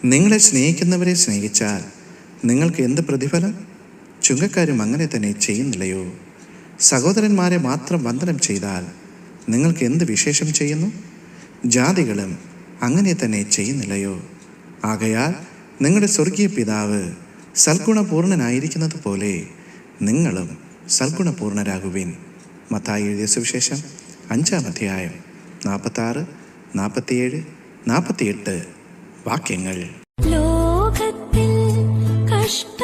നിങ്ങളെ സ്നേഹിക്കുന്നവരെ സ്നേഹിച്ചാൽ നിങ്ങൾക്ക് എന്ത് പ്രതിഫലം? ചുങ്കക്കാരും അങ്ങനെ തന്നെ ചെയ്യുന്നില്ലയോ? സഹോദരന്മാരെ മാത്രം വന്ദനം ചെയ്താൽ നിങ്ങൾക്ക് എന്ത് വിശേഷം ചെയ്യുന്നു? ജാതികളും അങ്ങനെ തന്നെ ചെയ്യുന്നില്ലയോ? ആകയാൽ നിങ്ങളുടെ സ്വർഗീയ പിതാവ് സൽഗുണപൂർണനായിരിക്കുന്നത് പോലെ നിങ്ങളും സൽഗുണപൂർണരാകുവിൻ. മത്തായി എഴുതിയ സുവിശേഷം 5-ാം അധ്യായം 46, 47, 48 വാക്യങ്ങൾ. ലോകത്തിൽ കഷ്ട